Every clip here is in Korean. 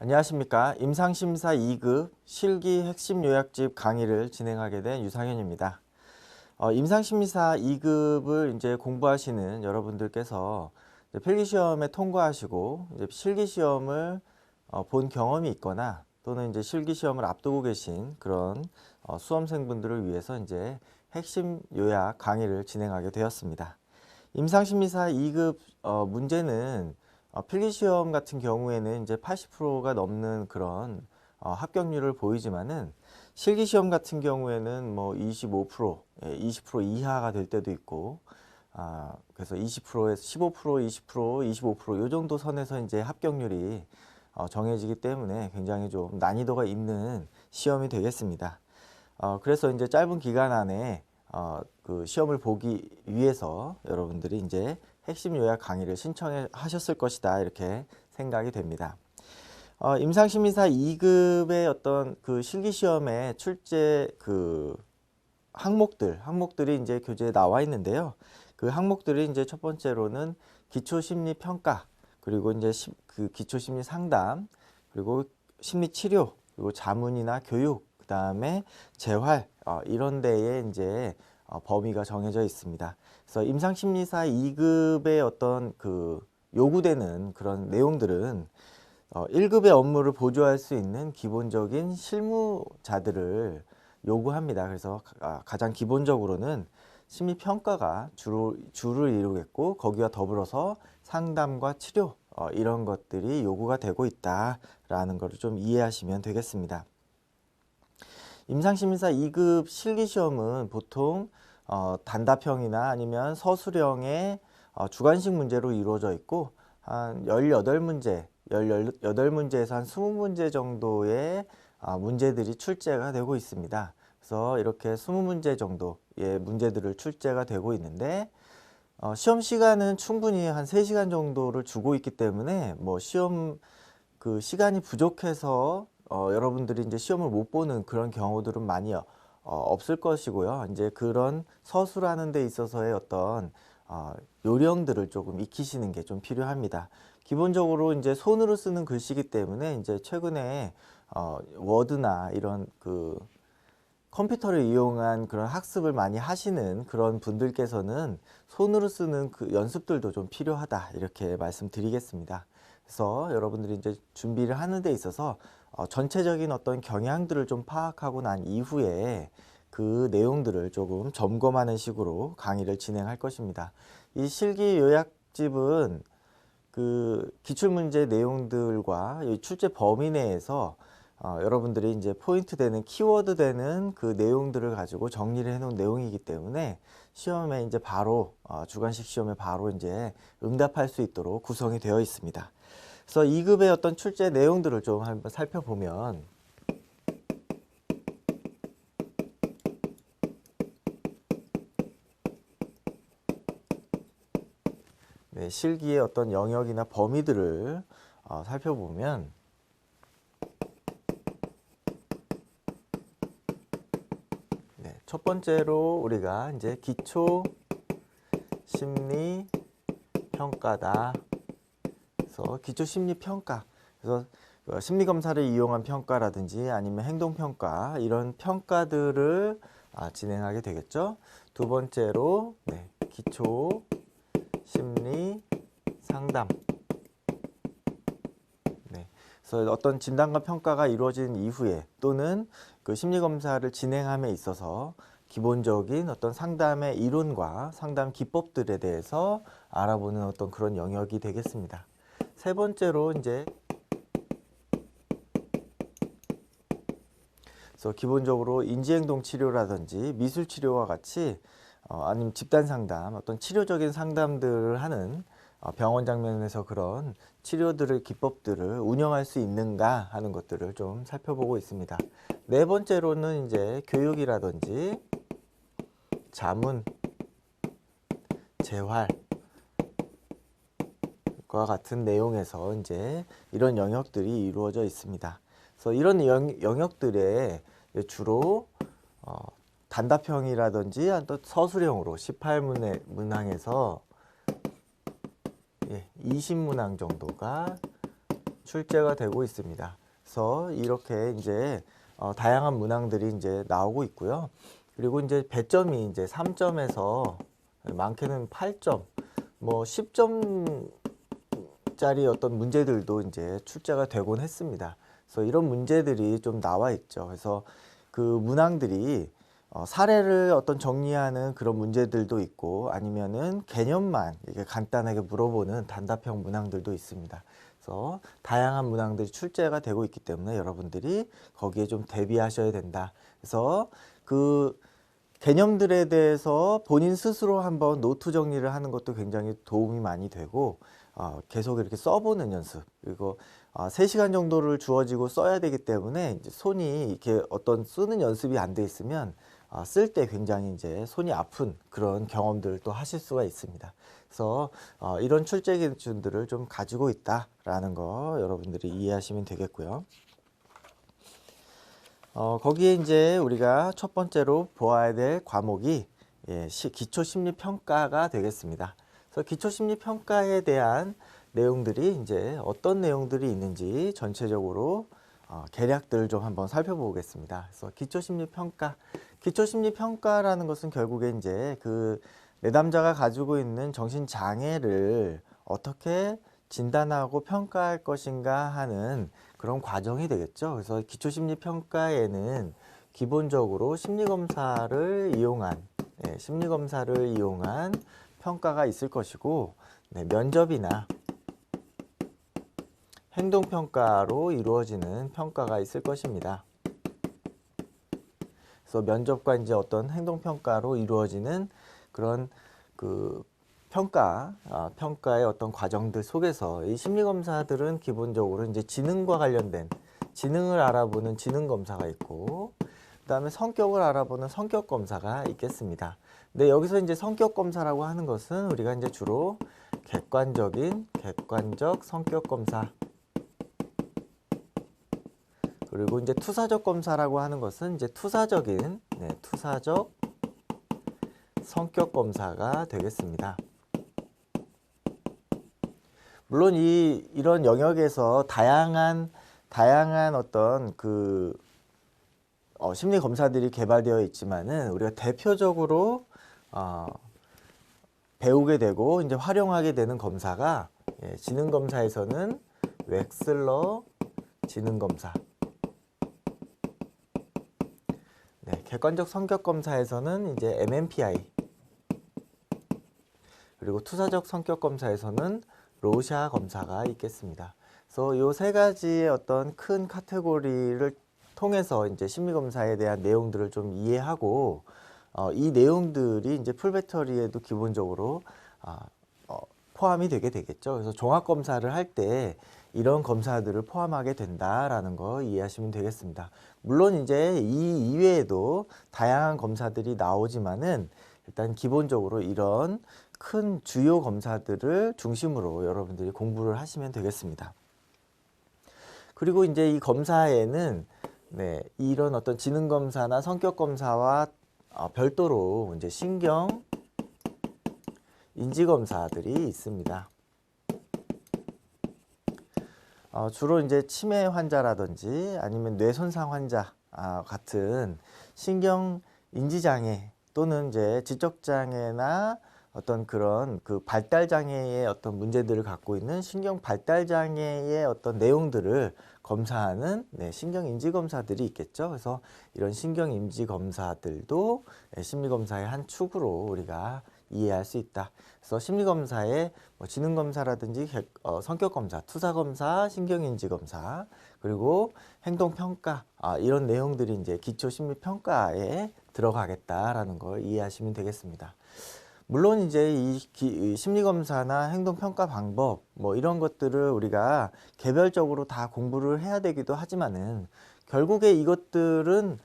안녕하십니까. 임상심사 2급 실기 핵심 요약집 강의를 진행하게 된 유상현입니다. 임상심사 2급을 이제 공부하시는 여러분들께서 이제 필기시험에 통과하시고 이제 실기시험을 본 경험이 있거나 또는 이제 실기시험을 앞두고 계신 그런 수험생분들을 위해서 이제 핵심 요약 강의를 진행하게 되었습니다. 임상심사 2급 문제는 필기시험 같은 경우에는 이제 80%가 넘는 그런 합격률을 보이지만은 실기시험 같은 경우에는 뭐 25%, 20% 이하가 될 때도 있고, 그래서 20%에서 15%, 20%, 25%이 정도 선에서 이제 합격률이 정해지기 때문에 굉장히 좀 난이도가 있는 시험이 되겠습니다. 그래서 이제 짧은 기간 안에 그 시험을 보기 위해서 여러분들이 이제 핵심 요약 강의를 신청하셨을 것이다 이렇게 생각이 됩니다. 임상심의사 2급의 어떤 그 실기시험의 출제 그 항목들이 이제 교재에 나와 있는데요. 그 항목들이 이제 첫 번째로는 기초심리평가, 그리고 이제 그 기초심리 상담, 그리고 심리치료, 그리고 자문이나 교육, 그 다음에 재활, 이런 데에 이제 범위가 정해져 있습니다. 그래서 임상심리사 2급의 어떤 그 요구되는 그런 내용들은 1급의 업무를 보조할 수 있는 기본적인 실무자들을 요구합니다. 그래서 가장 기본적으로는 심리평가가 주를 이루겠고, 거기와 더불어서 상담과 치료, 이런 것들이 요구가 되고 있다라는 것을 좀 이해하시면 되겠습니다. 임상심의사 2급 실기시험은 보통 단답형이나 아니면 서술형의 주관식 문제로 이루어져 있고, 한 18문제에서 한 20문제 정도의 문제들이 출제가 되고 있습니다. 그래서 이렇게 20문제 정도의 문제들을 출제가 되고 있는데, 시험 시간은 충분히 한 3시간 정도를 주고 있기 때문에 뭐 시험 그 시간이 부족해서 여러분들이 이제 시험을 못 보는 그런 경우들은 많이 없을 것이고요. 이제 그런 서술하는 데 있어서의 어떤 요령들을 조금 익히시는 게 좀 필요합니다. 기본적으로 이제 손으로 쓰는 글씨이기 때문에 이제 최근에 워드나 이런 그 컴퓨터를 이용한 그런 학습을 많이 하시는 그런 분들께서는 손으로 쓰는 그 연습들도 좀 필요하다 이렇게 말씀드리겠습니다. 그래서 여러분들이 이제 준비를 하는 데 있어서 전체적인 어떤 경향들을 좀 파악하고 난 이후에 그 내용들을 조금 점검하는 식으로 강의를 진행할 것입니다. 이 실기 요약집은 그 기출문제 내용들과 이 출제 범위 내에서 여러분들이 이제 포인트 되는 키워드 되는 그 내용들을 가지고 정리를 해 놓은 내용이기 때문에 시험에 이제 바로 주관식 시험에 바로 이제 응답할 수 있도록 구성이 되어 있습니다. 그래서 2급의 어떤 출제 내용들을 좀 한번 살펴보면, 네, 실기의 어떤 영역이나 범위들을 살펴보면, 네, 첫 번째로 우리가 이제 기초 심리 평가다. 그래서 기초 심리 평가. 그래서 심리 검사를 이용한 평가라든지 아니면 행동 평가, 이런 평가들을 진행하게 되겠죠. 두 번째로 기초 심리 상담. 그래서 어떤 진단과 평가가 이루어진 이후에 또는 그 심리 검사를 진행함에 있어서 기본적인 어떤 상담의 이론과 상담 기법들에 대해서 알아보는 어떤 그런 영역이 되겠습니다. 세 번째로 이제 그래서 기본적으로 인지행동 치료라든지 미술 치료와 같이 아니면 집단 상담, 어떤 치료적인 상담들을 하는 병원 장면에서 그런 치료들을 기법들을 운영할 수 있는가 하는 것들을 좀 살펴보고 있습니다. 네 번째로는 이제 교육이라든지 자문, 재활과 같은 내용에서 이제 이런 영역들이 이루어져 있습니다. 그래서 이런 영역들에 주로 단답형이라든지 또 서술형으로 18문항에서 20문항 정도가 출제가 되고 있습니다. 그래서 이렇게 이제 다양한 문항들이 이제 나오고 있고요. 그리고 이제 배점이 이제 3점에서 많게는 8점, 뭐 10점짜리 어떤 문제들도 이제 출제가 되곤 했습니다. 그래서 이런 문제들이 좀 나와 있죠. 그래서 그 문항들이 사례를 어떤 정리하는 그런 문제들도 있고, 아니면은 개념만 이렇게 간단하게 물어보는 단답형 문항들도 있습니다. 그래서 다양한 문항들이 출제가 되고 있기 때문에 여러분들이 거기에 좀 대비하셔야 된다. 그래서 그 개념들에 대해서 본인 스스로 한번 노트 정리를 하는 것도 굉장히 도움이 많이 되고, 계속 이렇게 써보는 연습, 그리고 3시간 정도를 주어지고 써야 되기 때문에 이제 손이 이렇게 어떤 쓰는 연습이 안 돼 있으면 쓸 때 굉장히 이제 손이 아픈 그런 경험들을 또 하실 수가 있습니다. 그래서 이런 출제 기준들을 좀 가지고 있다라는 거 여러분들이 이해하시면 되겠고요. 거기에 이제 우리가 첫 번째로 보아야 될 과목이 기초심리평가가 되겠습니다. 그래서 기초심리평가에 대한 내용들이 이제 어떤 내용들이 있는지 전체적으로 개략들을 좀 한번 살펴보겠습니다. 그래서 기초심리평가라는 것은 결국에 이제 그 내담자가 가지고 있는 정신장애를 어떻게 진단하고 평가할 것인가 하는 그런 과정이 되겠죠. 그래서 기초심리평가에는 기본적으로 심리검사를 이용한 평가가 있을 것이고, 면접이나 행동평가로 이루어지는 평가가 있을 것입니다. 그래서 면접과 이제 어떤 행동평가로 이루어지는 그런 그 평가의 어떤 과정들 속에서 이 심리검사들은 기본적으로 이제 지능과 관련된 지능을 알아보는 지능검사가 있고, 그 다음에 성격을 알아보는 성격검사가 있겠습니다. 근데 여기서 이제 성격검사라고 하는 것은 우리가 이제 주로 객관적 성격검사, 그리고 이제 투사적 검사라고 하는 것은 이제 투사적 성격검사가 되겠습니다. 물론 이런 영역에서 다양한 어떤 그 심리 검사들이 개발되어 있지만은 우리가 대표적으로 배우게 되고 이제 활용하게 되는 검사가 지능 검사에서는 웩슬러 지능 검사, 객관적 성격 검사에서는 이제 MMPI, 그리고 투사적 성격 검사에서는 로샤 검사가 있겠습니다. 그래서 이 세 가지의 어떤 큰 카테고리를 통해서 이제 심리검사에 대한 내용들을 좀 이해하고, 이 내용들이 이제 풀배터리에도 기본적으로 포함이 되게 되겠죠. 그래서 종합검사를 할 때 이런 검사들을 포함하게 된다라는 거 이해하시면 되겠습니다. 물론 이제 이 이외에도 다양한 검사들이 나오지만은 일단 기본적으로 이런 큰 주요 검사들을 중심으로 여러분들이 공부를 하시면 되겠습니다. 그리고 이제 이 검사에는 이런 어떤 지능 검사나 성격 검사와 별도로 이제 신경 인지 검사들이 있습니다. 주로 이제 치매 환자라든지 아니면 뇌 손상 환자 같은 신경 인지 장애 또는 이제 지적 장애나 어떤 그런 그 발달 장애의 어떤 문제들을 갖고 있는 신경 발달 장애의 어떤 내용들을 검사하는 신경 인지 검사들이 있겠죠. 그래서 이런 신경 인지 검사들도 심리 검사의 한 축으로 우리가 이해할 수 있다. 그래서 심리검사에 지능검사라든지 성격검사, 투사검사, 신경인지검사, 그리고 행동평가, 이런 내용들이 이제 기초심리평가에 들어가겠다라는 걸 이해하시면 되겠습니다. 물론 이제 이 심리검사나 행동평가 방법 이런 것들을 우리가 개별적으로 다 공부를 해야 되기도 하지만은 결국에 이것들은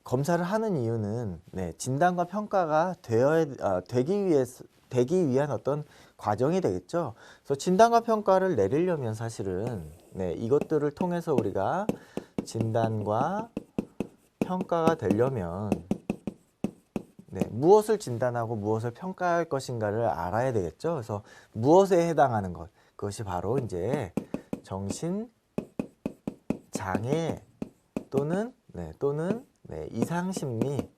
검사를 하는 이유는 진단과 평가가 되기 위한 어떤 과정이 되겠죠. 그래서 진단과 평가를 내리려면 사실은 이것들을 통해서 우리가 진단과 평가가 되려면 무엇을 진단하고 무엇을 평가할 것인가를 알아야 되겠죠. 그래서 무엇에 해당하는 것, 그것이 바로 이제 정신 장애 또는 이상 심리,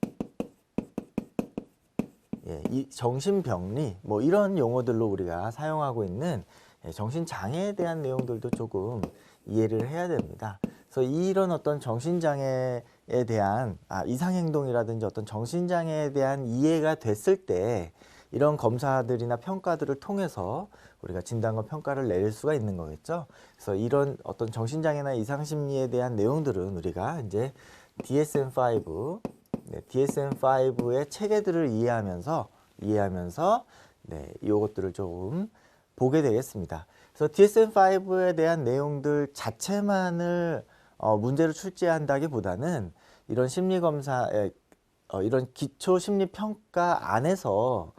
이 정신병리 뭐 이런 용어들로 우리가 사용하고 있는 정신장애에 대한 내용들도 조금 이해를 해야 됩니다. 그래서 이런 어떤 정신장애에 대한 이상행동이라든지 어떤 정신장애에 대한 이해가 됐을 때 이런 검사들이나 평가들을 통해서 우리가 진단과 평가를 내릴 수가 있는 거겠죠. 그래서 이런 어떤 정신장애나 이상심리에 대한 내용들은 우리가 이제 DSM-5, DSM-5의 체계들을 이해하면서 이것들을 조금 보게 되겠습니다. 그래서 DSM-5에 대한 내용들 자체만을 문제로 출제한다기보다는 이런 심리검사의 이런 기초 심리평가 안에서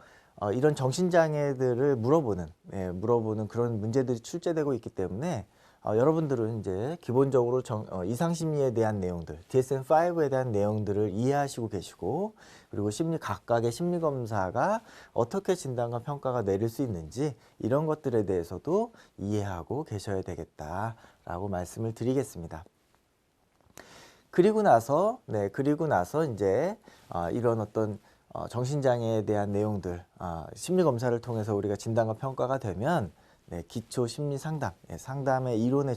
이런 정신장애들을 물어보는 그런 문제들이 출제되고 있기 때문에 여러분들은 이제 기본적으로 이상심리에 대한 내용들, DSM-5에 대한 내용들을 이해하시고 계시고, 그리고 각각의 심리검사가 어떻게 진단과 평가가 내릴 수 있는지 이런 것들에 대해서도 이해하고 계셔야 되겠다라고 말씀을 드리겠습니다. 그리고 나서 이제 이런 어떤 정신장애에 대한 내용들, 심리검사를 통해서 우리가 진단과 평가가 되면 기초 심리 상담, 상담의 이론에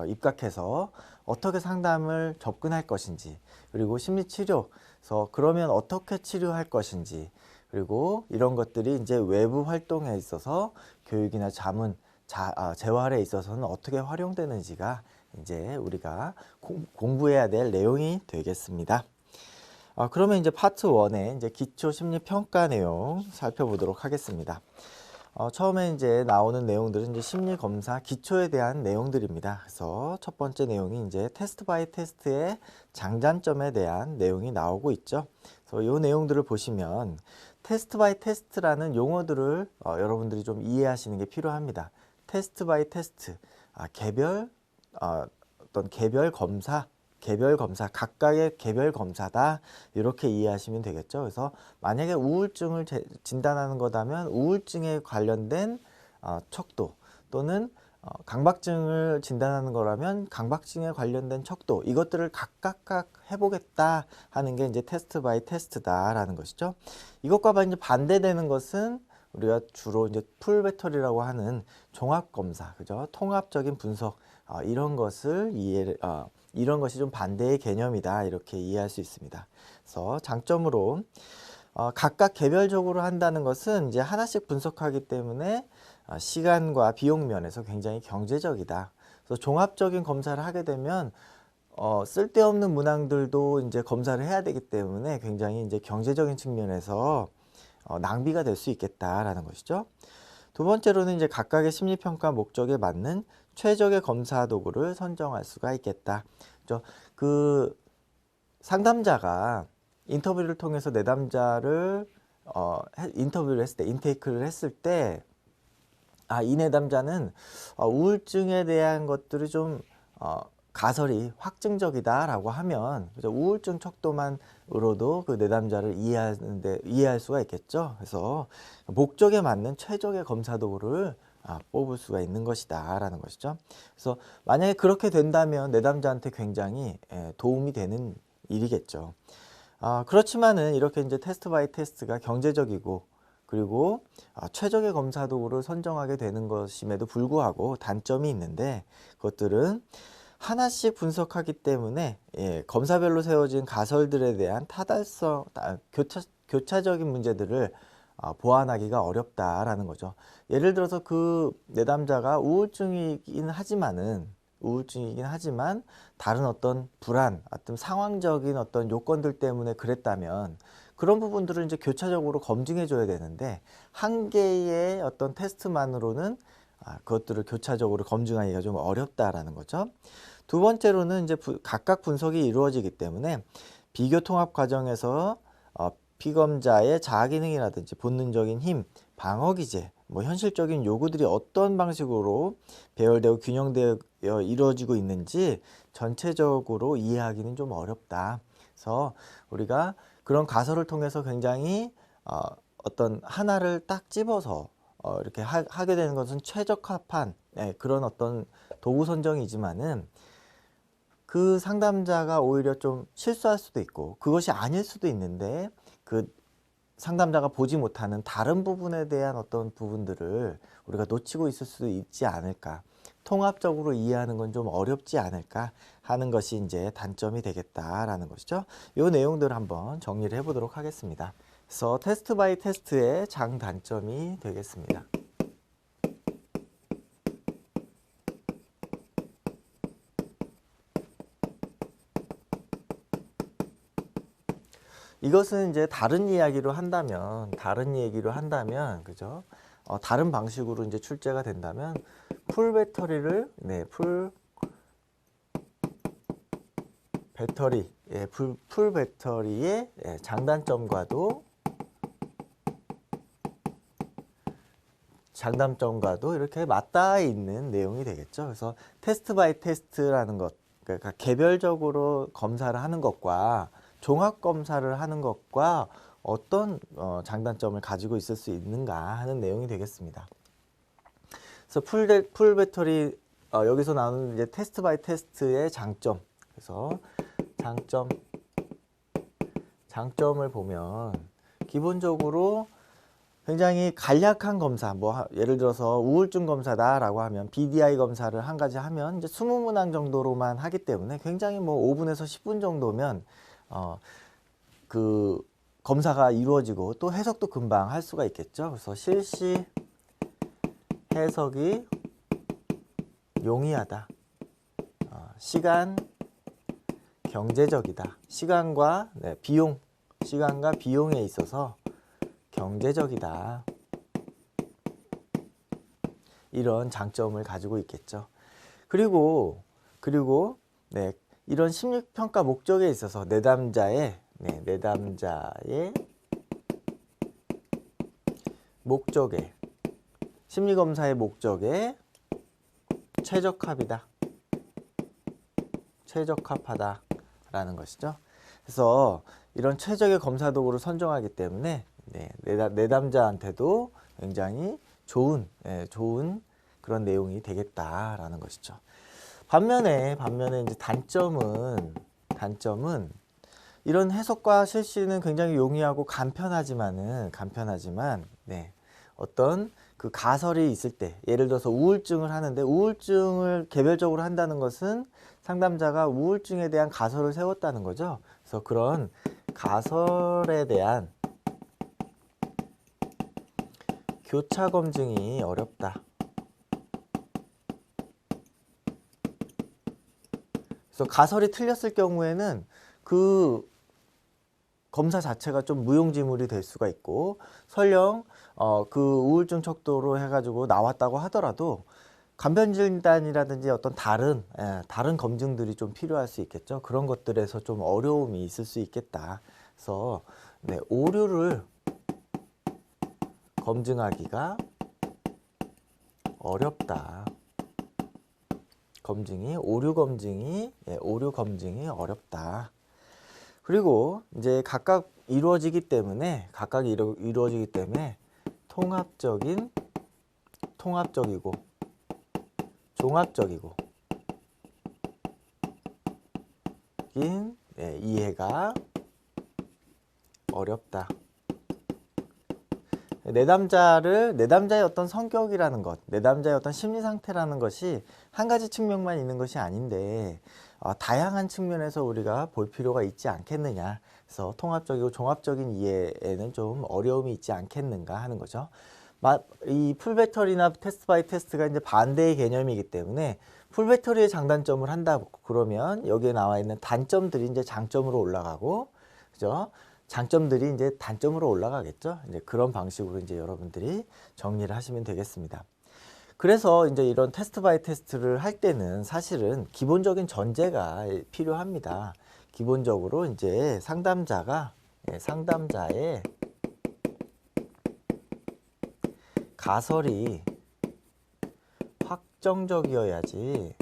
입각해서 어떻게 상담을 접근할 것인지, 그리고 심리치료에서 그러면 어떻게 치료할 것인지, 그리고 이런 것들이 이제 외부 활동에 있어서 교육이나 재활에 있어서는 어떻게 활용되는지가 이제 우리가 공부해야 될 내용이 되겠습니다. 그러면 이제 파트 1의 이제 기초 심리 평가 내용 살펴보도록 하겠습니다. 처음에 이제 나오는 내용들은 이제 심리 검사 기초에 대한 내용들입니다. 그래서 첫 번째 내용이 이제 테스트 바이 테스트의 장단점에 대한 내용이 나오고 있죠. 그래서 이 내용들을 보시면 테스트 바이 테스트라는 용어들을 여러분들이 좀 이해하시는 게 필요합니다. 테스트 바이 테스트, 어떤 개별 검사, 각각의 개별 검사다, 이렇게 이해하시면 되겠죠. 그래서 만약에 우울증을 진단하는 거다면 우울증에 관련된 척도, 또는 강박증을 진단하는 거라면 강박증에 관련된 척도, 이것들을 각각 해보겠다 하는 게 이제 테스트 바이 테스트다라는 것이죠. 이것과 이제 반대되는 것은 우리가 주로 이제 풀 배터리라고 하는 종합 검사, 그죠? 통합적인 분석, 이런 것이 좀 반대의 개념이다, 이렇게 이해할 수 있습니다. 그래서 장점으로 각각 개별적으로 한다는 것은 이제 하나씩 분석하기 때문에 시간과 비용 면에서 굉장히 경제적이다. 그래서 종합적인 검사를 하게 되면 쓸데없는 문항들도 이제 검사를 해야 되기 때문에 굉장히 이제 경제적인 측면에서 낭비가 될 수 있겠다라는 것이죠. 두 번째로는 이제 각각의 심리평가 목적에 맞는 최적의 검사 도구를 선정할 수가 있겠다. 그 상담자가 인터뷰를 통해서 내담자를 인터뷰를 했을 때, 인테이크를 했을 때, 이 내담자는 우울증에 대한 것들이 좀 가설이 확증적이다라고 하면, 그죠? 우울증 척도만으로도 그 내담자를 이해할 수가 있겠죠. 그래서 목적에 맞는 최적의 검사 도구를 뽑을 수가 있는 것이다 라는 것이죠. 그래서 만약에 그렇게 된다면 내담자한테 굉장히 도움이 되는 일이겠죠. 그렇지만은 이렇게 이제 테스트 바이 테스트가 경제적이고, 그리고 최적의 검사 도구를 선정하게 되는 것임에도 불구하고 단점이 있는데, 그것들은 하나씩 분석하기 때문에 검사별로 세워진 가설들에 대한 교차적인 문제들을 보완하기가 어렵다라는 거죠. 예를 들어서 그 내담자가 우울증이긴 하지만 다른 어떤 불안, 어떤 상황적인 어떤 요건들 때문에 그랬다면 그런 부분들을 이제 교차적으로 검증해 줘야 되는데, 한 개의 어떤 테스트만으로는 그것들을 교차적으로 검증하기가 좀 어렵다라는 거죠. 두 번째로는 이제 각각 분석이 이루어지기 때문에 비교 통합 과정에서 피검자의 자아 기능이라든지 본능적인 힘, 방어 기제, 현실적인 요구들이 어떤 방식으로 배열되고 균형되어 이루어지고 있는지 전체적으로 이해하기는 좀 어렵다. 그래서 우리가 그런 가설을 통해서 굉장히 어떤 하나를 딱 집어서 이렇게 하게 되는 것은 최적합한 그런 어떤 도구 선정이지만은 그 상담자가 오히려 좀 실수할 수도 있고 그것이 아닐 수도 있는데 그 상담자가 보지 못하는 다른 부분에 대한 어떤 부분들을 우리가 놓치고 있을 수도 있지 않을까. 통합적으로 이해하는 건 좀 어렵지 않을까 하는 것이 이제 단점이 되겠다라는 것이죠. 이 내용들을 한번 정리를 해보도록 하겠습니다. 그래서 테스트 바이 테스트의 장단점이 되겠습니다. 이것은 이제 다른 이야기로 한다면, 그죠? 다른 방식으로 이제 출제가 된다면, 풀 배터리를, 풀 배터리, 풀 배터리의 장단점과도 이렇게 맞닿아 있는 내용이 되겠죠. 그래서 테스트 바이 테스트라는 것, 그러니까 개별적으로 검사를 하는 것과 종합 검사를 하는 것과 어떤 장단점을 가지고 있을 수 있는가 하는 내용이 되겠습니다. 그래서 풀 배터리 여기서 나오는 이제 테스트 바이 테스트의 장점. 그래서 장점을 보면 기본적으로 굉장히 간략한 검사, 뭐 예를 들어서 우울증 검사다라고 하면 BDI 검사를 한 가지 하면 이제 20문항 정도로만 하기 때문에 굉장히 뭐 5분에서 10분 정도면 그 검사가 이루어지고 또 해석도 금방 할 수가 있겠죠. 그래서 실시 해석이 용이하다. 시간 경제적이다. 시간과 비용에 있어서 경제적이다. 이런 장점을 가지고 있겠죠. 그리고 이런 심리평가 목적에 있어서 내담자의 목적에 심리검사의 목적에 최적합하다라는 것이죠. 그래서 이런 최적의 검사 도구를 선정하기 때문에 내담자한테도 굉장히 좋은 그런 내용이 되겠다라는 것이죠. 반면에 이제 단점은 이런 해석과 실시는 굉장히 용이하고 간편하지만 어떤 그 가설이 있을 때 예를 들어서 우울증을 하는데 우울증을 개별적으로 한다는 것은 상담자가 우울증에 대한 가설을 세웠다는 거죠. 그래서 그런 가설에 대한 교차 검증이 어렵다. 그래서 가설이 틀렸을 경우에는 그 검사 자체가 좀 무용지물이 될 수가 있고 설령 그 우울증 척도로 해가지고 나왔다고 하더라도 간편진단이라든지 어떤 다른 검증들이 좀 필요할 수 있겠죠. 그런 것들에서 좀 어려움이 있을 수 있겠다. 그래서 오류를 검증하기가 어렵다. 오류 검증이 어렵다. 그리고 이제 각각 이루어지기 때문에 통합적이고 종합적이고 이해가 어렵다. 내담자의 어떤 성격이라는 것, 내담자의 어떤 심리 상태라는 것이 한 가지 측면만 있는 것이 아닌데 다양한 측면에서 우리가 볼 필요가 있지 않겠느냐. 그래서 통합적이고 종합적인 이해에는 좀 어려움이 있지 않겠는가 하는 거죠. 이 풀배터리나 테스트 바이 테스트가 이제 반대의 개념이기 때문에 풀배터리의 장단점을 한다 그러면 여기에 나와 있는 단점들이 이제 장점으로 올라가고, 그죠? 장점들이 이제 단점으로 올라가겠죠. 이제 그런 방식으로 이제 여러분들이 정리를 하시면 되겠습니다. 그래서 이제 이런 테스트 바이 테스트를 할 때는 사실은 기본적인 전제가 필요합니다. 기본적으로 이제 상담자의 가설이 확정적이어야지,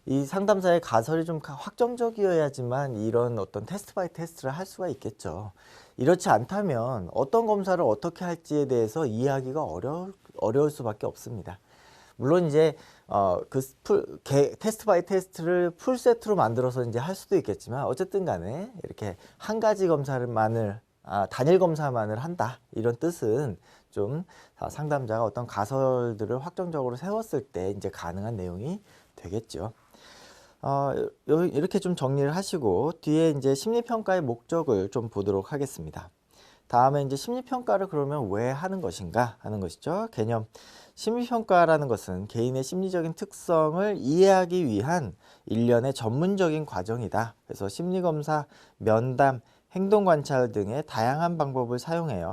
이 상담사의 가설이 좀 확정적이어야지만 이런 어떤 테스트 바이 테스트를 할 수가 있겠죠. 이렇지 않다면 어떤 검사를 어떻게 할지에 대해서 이해하기가 어려울 수밖에 없습니다. 물론 이제 테스트 바이 테스트를 풀 세트로 만들어서 이제 할 수도 있겠지만 어쨌든 간에 이렇게 한 가지 검사만을 단일 검사만을 한다 이런 뜻은 좀 상담자가 어떤 가설들을 확정적으로 세웠을 때 이제 가능한 내용이 되겠죠. 이렇게 좀 정리를 하시고 뒤에 이제 심리평가의 목적을 좀 보도록 하겠습니다. 다음에 이제 심리평가를 그러면 왜 하는 것인가 하는 것이죠. 개념. 심리평가라는 것은 개인의 심리적인 특성을 이해하기 위한 일련의 전문적인 과정이다. 그래서 심리검사, 면담, 행동관찰 등의 다양한 방법을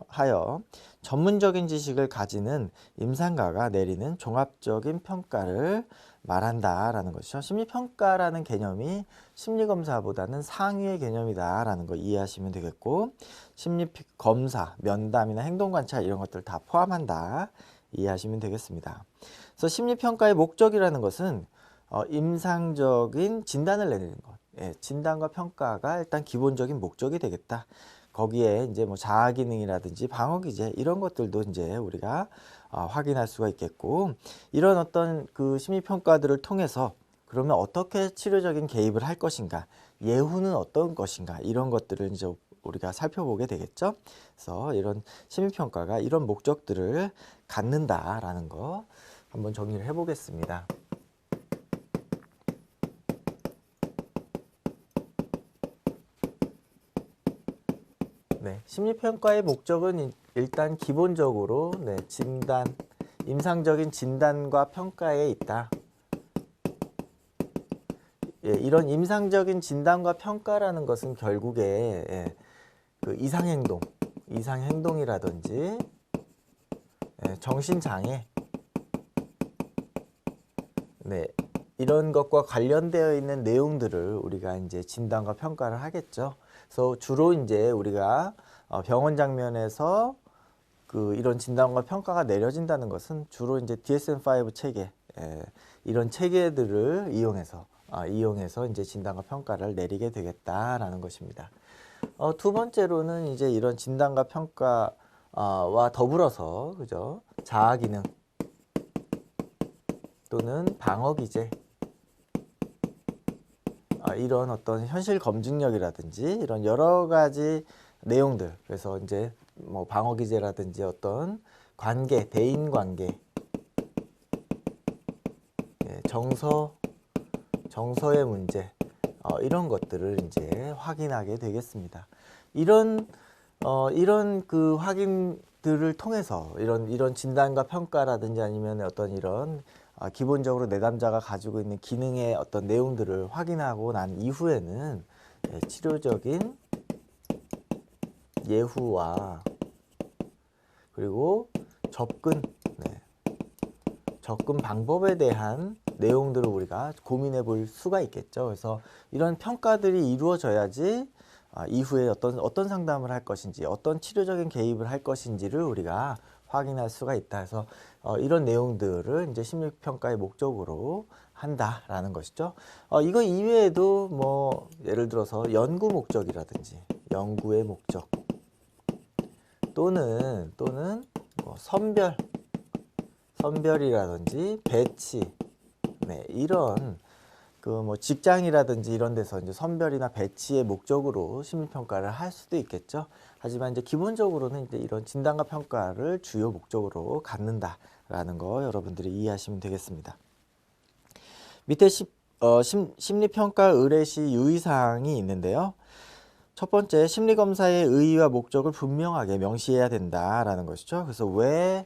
하여 전문적인 지식을 가지는 임상가가 내리는 종합적인 평가를 말한다라는 것이죠. 심리평가라는 개념이 심리검사보다는 상위의 개념이다 라는 거 이해하시면 되겠고, 심리검사, 면담이나 행동관찰 이런 것들 다 포함한다 이해하시면 되겠습니다. 그래서 심리평가의 목적이라는 것은 임상적인 진단을 내리는 것. 예, 진단과 평가가 일단 기본적인 목적이 되겠다. 거기에 이제 뭐 자아 기능이라든지 방어 기제 이런 것들도 이제 우리가 확인할 수가 있겠고, 이런 어떤 그 심리 평가들을 통해서 그러면 어떻게 치료적인 개입을 할 것인가, 예후는 어떤 것인가 이런 것들을 이제 우리가 살펴보게 되겠죠. 그래서 이런 심리 평가가 이런 목적들을 갖는다라는 거 한번 정리를 해보겠습니다. 네, 심리평가의 목적은 일단 기본적으로 진단, 임상적인 진단과 평가에 있다. 예, 이런 임상적인 진단과 평가라는 것은 결국에 그 이상행동이라든지 정신장애, 이런 것과 관련되어 있는 내용들을 우리가 이제 진단과 평가를 하겠죠. 그래서 주로 이제 우리가 병원 장면에서 이런 진단과 평가가 내려진다는 것은 주로 이제 DSM-5 체계, 이런 체계들을 이용해서 이제 진단과 평가를 내리게 되겠다라는 것입니다. 두 번째로는 이제 이런 진단과 평가와 더불어서 그죠? 자아 기능 또는 방어 기제, 이런 어떤 현실 검증력이라든지 이런 여러 가지 내용들, 그래서 이제 뭐 방어 기제라든지 어떤 관계, 대인 관계, 정서의 문제, 이런 것들을 이제 확인하게 되겠습니다. 이런 그 확인들을 통해서 이런 진단과 평가라든지 아니면 어떤 이런 기본적으로 내담자가 가지고 있는 기능의 어떤 내용들을 확인하고 난 이후에는 치료적인 예후와 그리고 접근 방법에 대한 내용들을 우리가 고민해 볼 수가 있겠죠. 그래서 이런 평가들이 이루어져야지 이후에 어떤 상담을 할 것인지, 어떤 치료적인 개입을 할 것인지를 우리가 확인할 수가 있다. 해서 이런 내용들을 이제 심리평가의 목적으로 한다라는 것이죠. 이거 이외에도 뭐 예를 들어서 연구 목적이라든지 연구의 목적 또는 뭐 선별이라든지 배치, 이런 뭐 직장이라든지 이런 데서 이제 선별이나 배치의 목적으로 심리평가를 할 수도 있겠죠. 하지만 이제 기본적으로는 이제 이런 진단과 평가를 주요 목적으로 갖는다라는 거 여러분들이 이해하시면 되겠습니다. 밑에 심리평가 의뢰 시 유의사항이 있는데요. 첫 번째, 심리검사의 의의와 목적을 분명하게 명시해야 된다라는 것이죠. 그래서 왜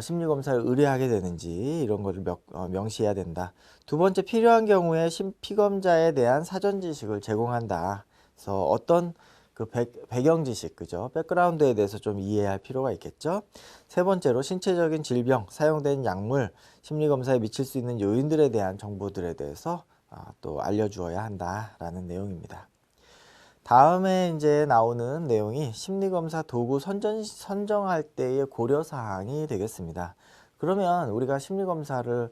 심리검사를 의뢰하게 되는지 이런 것을 명시해야 된다. 두 번째, 필요한 경우에 피검자에 대한 사전 지식을 제공한다. 그래서 어떤 그 배경 지식, 그죠? 백그라운드에 대해서 좀 이해할 필요가 있겠죠. 세 번째로, 신체적인 질병, 사용된 약물, 심리검사에 미칠 수 있는 요인들에 대한 정보들에 대해서 또 알려주어야 한다라는 내용입니다. 다음에 이제 나오는 내용이 심리검사 도구 선정할 때의 고려사항이 되겠습니다. 그러면 우리가 심리평가를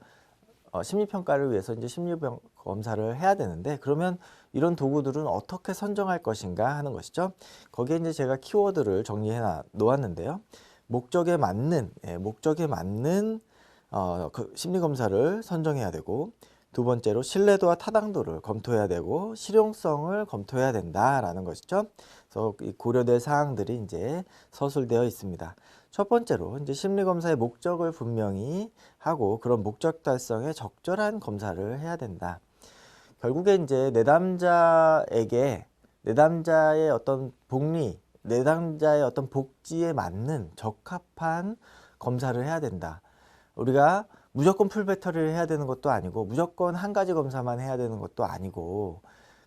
위해서 이제 심리검사를 해야 되는데, 그러면 이런 도구들은 어떻게 선정할 것인가 하는 것이죠. 거기에 이제 제가 키워드를 정리해 놓았는데요. 목적에 맞는 그 심리 검사를 선정해야 되고, 두 번째로 신뢰도와 타당도를 검토해야 되고 실용성을 검토해야 된다라는 것이죠. 그래서 이 고려될 사항들이 이제 서술되어 있습니다. 첫 번째로 이제 심리 검사의 목적을 분명히 하고 그런 목적 달성에 적절한 검사를 해야 된다. 결국에 이제 내담자의 어떤 복리, 내담자의 어떤 복지에 맞는 적합한 검사를 해야 된다. 우리가 무조건 풀배터리를 해야 되는 것도 아니고 무조건 한 가지 검사만 해야 되는 것도 아니고,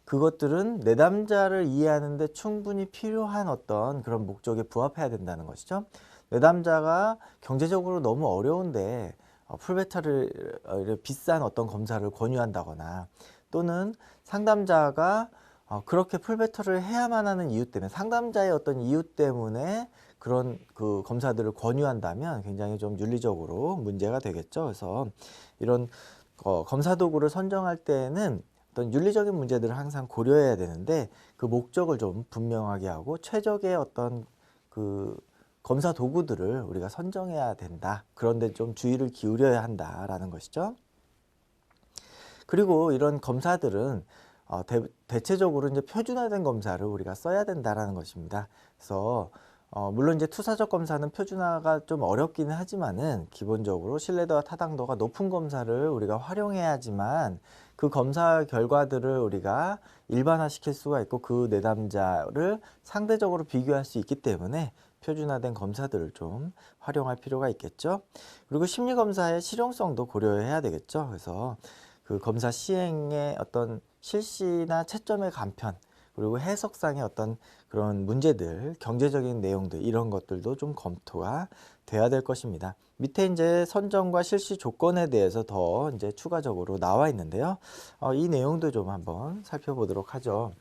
그것들은 내담자를 이해하는 데 충분히 필요한 어떤 그런 목적에 부합해야 된다는 것이죠. 내담자가 경제적으로 너무 어려운데 풀배터리를 비싼 어떤 검사를 권유한다거나, 또는 상담자가 그렇게 풀배터리를 해야만 하는 이유 때문에, 상담자의 어떤 이유 때문에 그런 그 검사들을 권유한다면 굉장히 좀 윤리적으로 문제가 되겠죠. 그래서 이런 검사 도구를 선정할 때는 어떤 윤리적인 문제들을 항상 고려해야 되는데, 그 목적을 좀 분명하게 하고 최적의 어떤 그 검사 도구들을 우리가 선정해야 된다. 그런데 좀 주의를 기울여야 한다라는 것이죠. 그리고 이런 검사들은 대체적으로 이제 표준화된 검사를 우리가 써야 된다라는 것입니다. 그래서 물론 이제 투사적 검사는 표준화가 좀 어렵기는 하지만은 기본적으로 신뢰도와 타당도가 높은 검사를 우리가 활용해야지만 그 검사 결과들을 우리가 일반화시킬 수가 있고 그 내담자를 상대적으로 비교할 수 있기 때문에 표준화된 검사들을 좀 활용할 필요가 있겠죠. 그리고 심리검사의 실용성도 고려해야 되겠죠. 그래서 그 검사 시행의 어떤 실시나 채점의 간편, 그리고 해석상의 어떤 그런 문제들, 경제적인 내용들, 이런 것들도 좀 검토가 돼야 될 것입니다. 밑에 이제 선정과 실시 조건에 대해서 더 이제 추가적으로 나와 있는데요. 이 내용도 좀 한번 살펴보도록 하죠.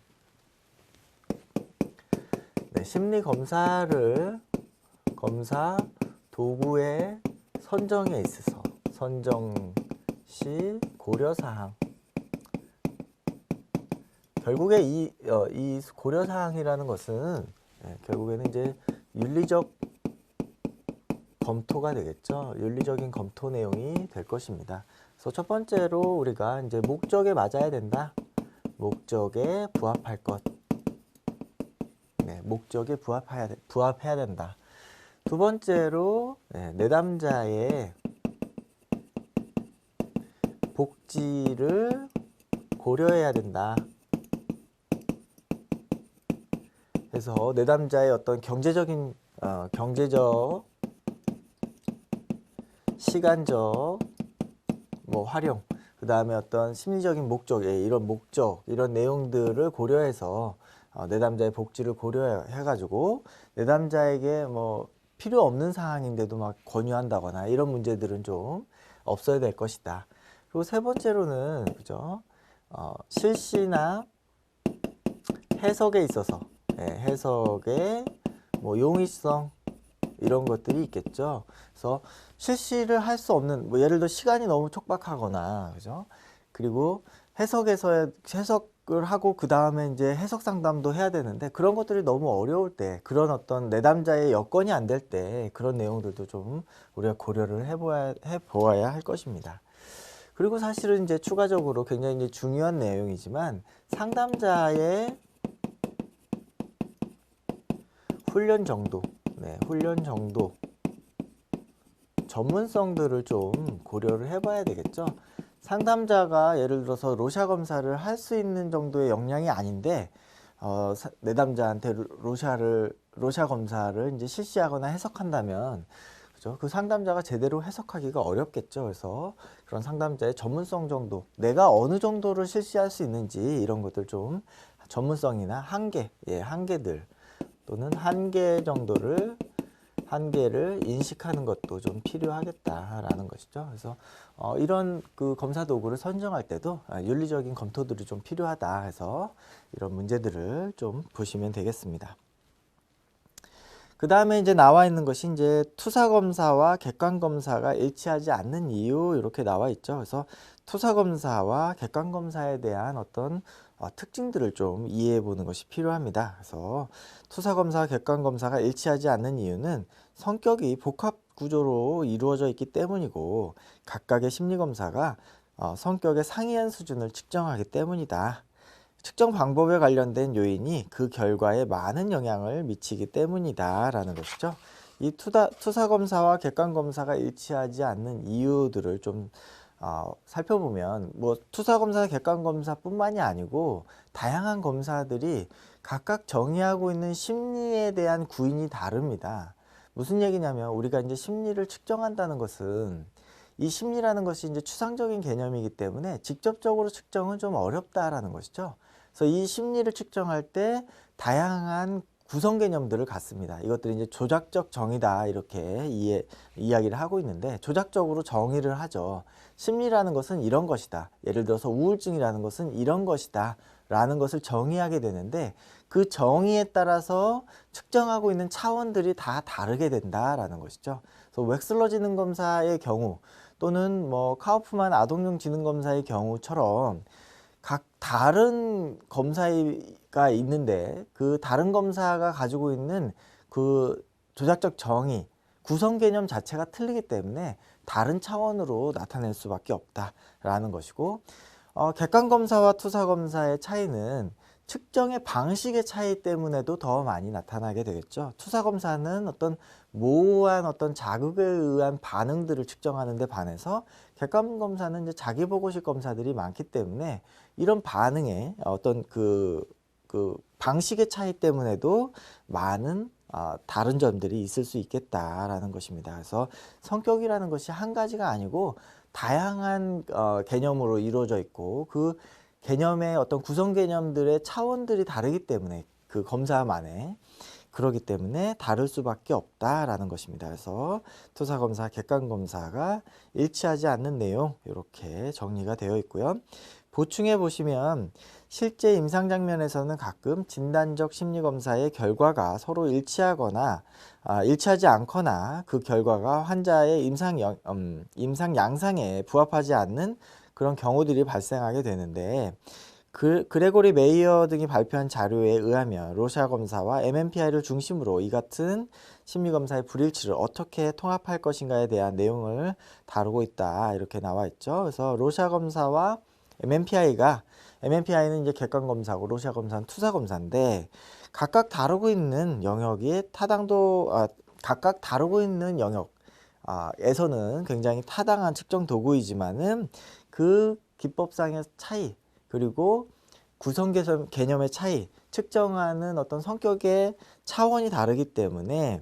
네, 심리 검사 도구의 선정에 있어서 선정 시 고려사항, 결국에 이 고려사항이라는 것은 결국에는 이제 윤리적 검토가 되겠죠. 윤리적인 검토 내용이 될 것입니다. 그래서 첫 번째로 우리가 이제 목적에 맞아야 된다. 목적에 부합할 것. 목적에 부합해야 된다. 두 번째로 내담자의 복지를 고려해야 된다. 그래서 내담자의 어떤 경제적, 시간적 활용, 그 다음에 어떤 심리적인 목적, 이런 내용들을 고려해서 내담자의 복지를 고려해가지고 내담자에게 필요 없는 사항인데도 막 권유한다거나 이런 문제들은 좀 없어야 될 것이다. 그리고 세 번째로는 그죠? 실시나 해석에 있어서 해석의 용이성, 이런 것들이 있겠죠. 그래서 실시를 할 수 없는, 예를 들어 시간이 너무 촉박하거나, 그죠? 그리고 해석을 하고 그 다음에 이제 해석 상담도 해야 되는데 그런 것들이 너무 어려울 때, 그런 어떤 내담자의 여건이 안 될 때 그런 내용들도 좀 우리가 고려를 해보아야 할 것입니다. 그리고 사실은 이제 추가적으로 굉장히 이제 중요한 내용이지만 상담자의 훈련 정도, 전문성들을 좀 고려를 해봐야 되겠죠. 상담자가 예를 들어서 로샤 검사를 할 수 있는 정도의 역량이 아닌데 내담자한테 로샤 검사를 이제 실시하거나 해석한다면, 그죠? 그 상담자가 제대로 해석하기가 어렵겠죠. 그래서 그런 상담자의 전문성 정도, 내가 어느 정도를 실시할 수 있는지 이런 것들 좀 전문성이나 한계들 또는 한계를 인식하는 것도 좀 필요하겠다라는 것이죠. 그래서 이런 그 검사 도구를 선정할 때도 윤리적인 검토들이 좀 필요하다 해서 이런 문제들을 좀 보시면 되겠습니다. 그 다음에 이제 나와 있는 것이 이제 투사 검사와 객관 검사가 일치하지 않는 이유, 이렇게 나와 있죠. 그래서 투사 검사와 객관 검사에 대한 어떤 특징들을 좀 이해해 보는 것이 필요합니다. 그래서 투사 검사와 객관 검사가 일치하지 않는 이유는 성격이 복합 구조로 이루어져 있기 때문이고 각각의 심리검사가 성격의 상이한 수준을 측정하기 때문이다. 측정 방법에 관련된 요인이 그 결과에 많은 영향을 미치기 때문이다 라는 것이죠. 이 투사검사와 객관검사가 일치하지 않는 이유들을 좀 살펴보면 뭐 투사검사, 객관검사뿐만이 아니고 다양한 검사들이 각각 정의하고 있는 심리에 대한 구인이 다릅니다. 무슨 얘기냐면 우리가 이제 심리를 측정한다는 것은 이 심리라는 것이 이제 추상적인 개념이기 때문에 직접적으로 측정은 좀 어렵다라는 것이죠. 그래서 이 심리를 측정할 때 다양한 구성 개념들을 갖습니다. 이것들이 이제 조작적 정의다 이렇게 이야기를 하고 있는데 조작적으로 정의를 하죠. 심리라는 것은 이런 것이다. 예를 들어서 우울증이라는 것은 이런 것이다 라는 것을 정의하게 되는데 그 정의에 따라서 측정하고 있는 차원들이 다 다르게 된다라는 것이죠. 그래서 웩슬러 지능검사의 경우 또는 뭐 카우프만 아동용 지능검사의 경우처럼 각 다른 검사가 있는데 그 다른 검사가 가지고 있는 그 조작적 정의, 구성 개념 자체가 틀리기 때문에 다른 차원으로 나타낼 수밖에 없다라는 것이고 객관검사와 투사검사의 차이는 측정의 방식의 차이 때문에도 더 많이 나타나게 되겠죠. 투사검사는 어떤 모호한 어떤 자극에 의한 반응들을 측정하는 데 반해서 객관검사는 이제 자기보고식 검사들이 많기 때문에 이런 반응의 어떤 그 방식의 차이 때문에도 많은 다른 점들이 있을 수 있겠다라는 것입니다. 그래서 성격이라는 것이 한 가지가 아니고 다양한 개념으로 이루어져 있고 그 개념의 어떤 구성 개념들의 차원들이 다르기 때문에 그 검사만의 그러기 때문에 다를 수밖에 없다라는 것입니다. 그래서 투사검사, 객관검사가 일치하지 않는 내용 이렇게 정리가 되어 있고요. 보충해 보시면 실제 임상 장면에서는 가끔 진단적 심리검사의 결과가 서로 일치하거나 일치하지 않거나 그 결과가 환자의 임상 양상에 부합하지 않는 그런 경우들이 발생하게 되는데 그레고리 메이어 등이 발표한 자료에 의하면 로샤 검사와 MMPI를 중심으로 이 같은 심리검사의 불일치를 어떻게 통합할 것인가에 대한 내용을 다루고 있다 이렇게 나와 있죠. 그래서 로샤 검사와 MMPI는 이제 객관검사고 로샤 검사는 투사검사인데 각각 다루고 있는 영역이 각각 다루고 있는 영역에서는 굉장히 타당한 측정 도구이지만은 그 기법상의 차이 그리고 구성 개념의 차이 측정하는 어떤 성격의 차원이 다르기 때문에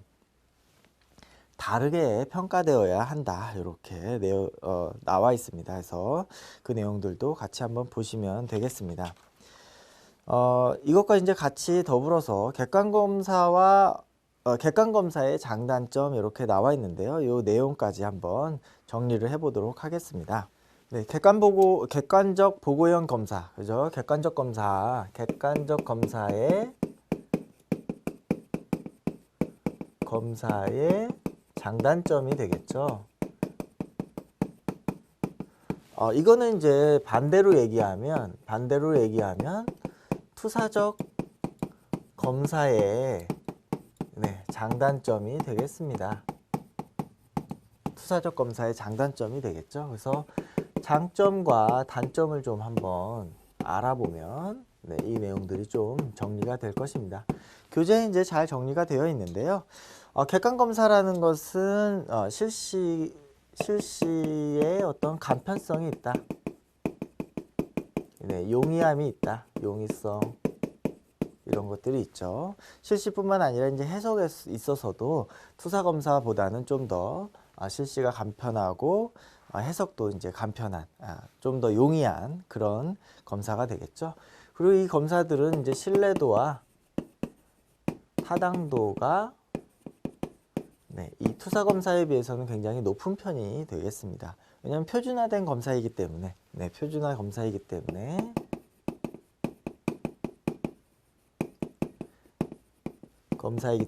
다르게 평가되어야 한다 이렇게 나와 있습니다. 그래서 그 내용들도 같이 한번 보시면 되겠습니다. 이것과 이제 같이 더불어서 객관검사의 장단점 이렇게 나와 있는데요. 이 내용까지 한번 정리를 해보도록 하겠습니다. 네, 객관적 보고형 검사, 그죠? 객관적 검사의 장단점이 되겠죠. 이거는 이제 반대로 얘기하면 투사적 검사의 장단점이 되겠습니다. 투사적 검사의 장단점이 되겠죠. 그래서 장점과 단점을 좀 한번 알아보면 이 내용들이 좀 정리가 될 것입니다. 교재에 이제 잘 정리가 되어 있는데요. 객관검사라는 것은 실시의 어떤 간편성이 있다. 용이함이 있다. 용이성 이런 것들이 있죠. 실시뿐만 아니라 이제 해석에 있어서도 투사검사보다는 좀 더 실시가 간편하고 해석도 이제 간편한, 좀 더 용이한 그런 검사가 되겠죠. 그리고 이 검사들은 이제 신뢰도와 타당도가 이 투사 검사에 비해서는 굉장히 높은 편이 되겠습니다. 왜냐하면 표준화된 검사이기 때문에, 표준화 검사이기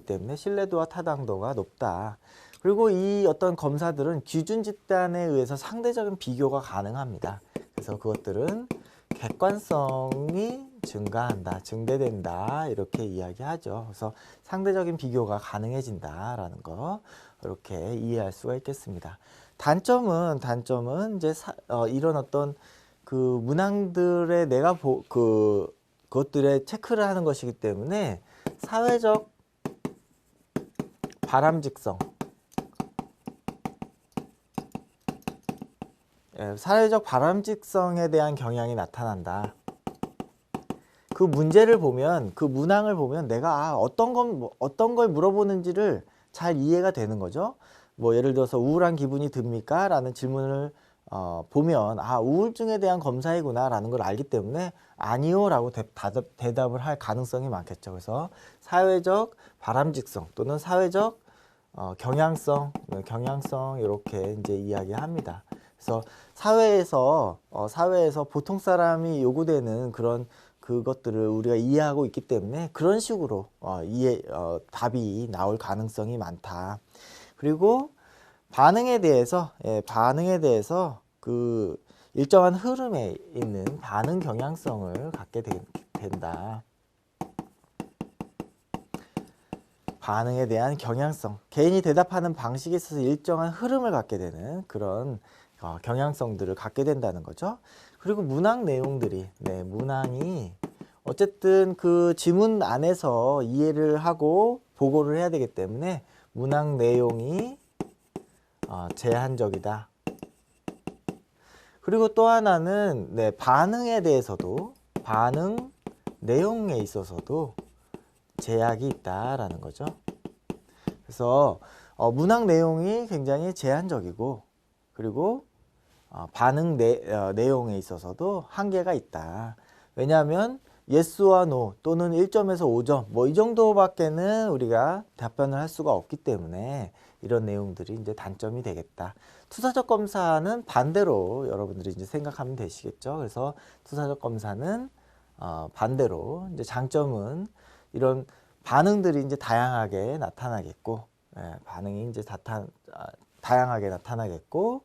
때문에 신뢰도와 타당도가 높다. 그리고 이 어떤 검사들은 기준 집단에 의해서 상대적인 비교가 가능합니다. 그래서 그것들은 객관성이 증가한다, 증대된다 이렇게 이야기하죠. 그래서 상대적인 비교가 가능해진다라는 거 이렇게 이해할 수가 있겠습니다. 단점은 이제 이런 어떤 그 문항들의 내가 그것들의 체크를 하는 것이기 때문에 사회적 바람직성, 사회적 바람직성에 대한 경향이 나타난다. 그 문제를 보면, 그 문항을 보면 내가 어떤 걸 물어보는지를 잘 이해가 되는 거죠. 뭐 예를 들어서 우울한 기분이 듭니까? 라는 질문을 보면 우울증에 대한 검사이구나 라는 걸 알기 때문에 아니요 라고 대답을 할 가능성이 많겠죠. 그래서 사회적 바람직성 또는 사회적 경향성 이렇게 이제 이야기합니다. 그래서 사회에서 보통 사람이 요구되는 그런 그것들을 우리가 이해하고 있기 때문에 그런 식으로 답이 나올 가능성이 많다. 그리고 반응에 대해서 그 일정한 흐름에 있는 반응 경향성을 갖게 된다. 반응에 대한 경향성, 개인이 대답하는 방식에 있어서 일정한 흐름을 갖게 되는 그런 경향성들을 갖게 된다는 거죠. 그리고 문항 내용들이, 문항이 어쨌든 그 지문 안에서 이해를 하고 보고를 해야 되기 때문에 문항 내용이 제한적이다. 그리고 또 하나는 반응에 대해서도, 반응 내용에 있어서도 제약이 있다라는 거죠. 그래서 문항 내용이 굉장히 제한적이고, 그리고 반응 내용에 있어서도 한계가 있다. 왜냐하면 예스와 노 또는 1점에서 5점 뭐 이 정도밖에는 우리가 답변을 할 수가 없기 때문에 이런 내용들이 이제 단점이 되겠다. 투사적 검사는 반대로 여러분들이 이제 생각하면 되시겠죠. 그래서 투사적 검사는 반대로 이제 장점은 이런 반응들이 이제 다양하게 나타나겠고, 반응이 이제 다양하게 나타나겠고,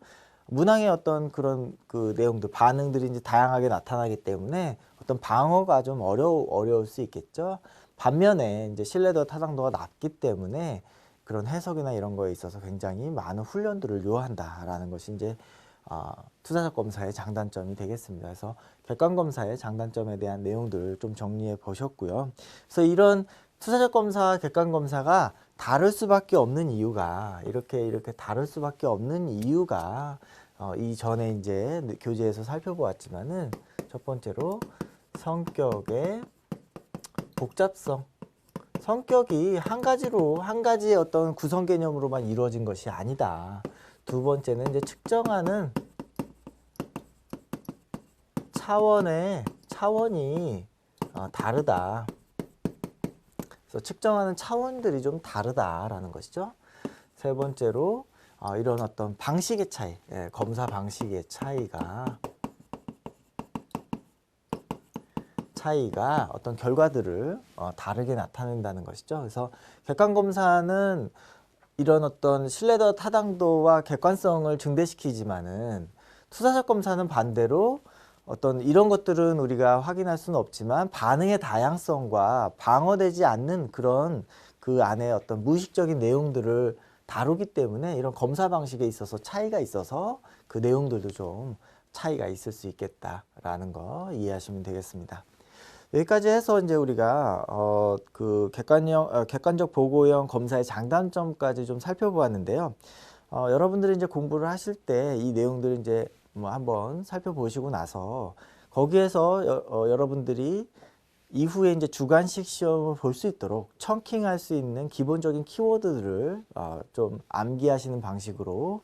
문항의 어떤 그런 그 내용들, 반응들이 이제 다양하게 나타나기 때문에 어떤 방어가 좀 어려울 수 있겠죠. 반면에 이제 신뢰도 타당도가 낮기 때문에 그런 해석이나 이런 거에 있어서 굉장히 많은 훈련들을 요한다라는 것이 이제 투사적 검사의 장단점이 되겠습니다. 그래서 객관 검사의 장단점에 대한 내용들을 좀 정리해 보셨고요. 그래서 이런 투사적 검사와 객관 검사가 다를 수밖에 없는 이유가 이렇게 다를 수밖에 없는 이유가 이전에 이제 교재에서 살펴보았지만은 첫 번째로 성격의 복잡성. 성격이 한 가지의 어떤 구성 개념으로만 이루어진 것이 아니다. 두 번째는 이제 측정하는 차원이 다르다. 그래서 측정하는 차원들이 좀 다르다라는 것이죠. 세 번째로 이런 어떤 방식의 차이, 검사 방식의 차이가 어떤 결과들을 다르게 나타낸다는 것이죠. 그래서 객관 검사는 이런 어떤 신뢰도 타당도와 객관성을 증대시키지만은 투사적 검사는 반대로 어떤 이런 것들은 우리가 확인할 수는 없지만 반응의 다양성과 방어되지 않는 그런 그 안에 어떤 무의식적인 내용들을 다루기 때문에 이런 검사 방식에 있어서 차이가 있어서 그 내용들도 좀 차이가 있을 수 있겠다라는 거 이해하시면 되겠습니다. 여기까지 해서 이제 우리가 그 객관적 보고형 검사의 장단점까지 좀 살펴보았는데요. 여러분들이 이제 공부를 하실 때 이 내용들을 이제 뭐 한번 살펴보시고 나서 거기에서 여러분들이 이후에 이제 주관식 시험을 볼 수 있도록 청킹할 수 있는 기본적인 키워드들을 좀 암기하시는 방식으로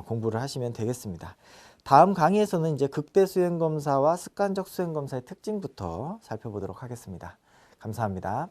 공부를 하시면 되겠습니다. 다음 강의에서는 이제 극대 수행 검사와 습관적 수행 검사의 특징부터 살펴보도록 하겠습니다. 감사합니다.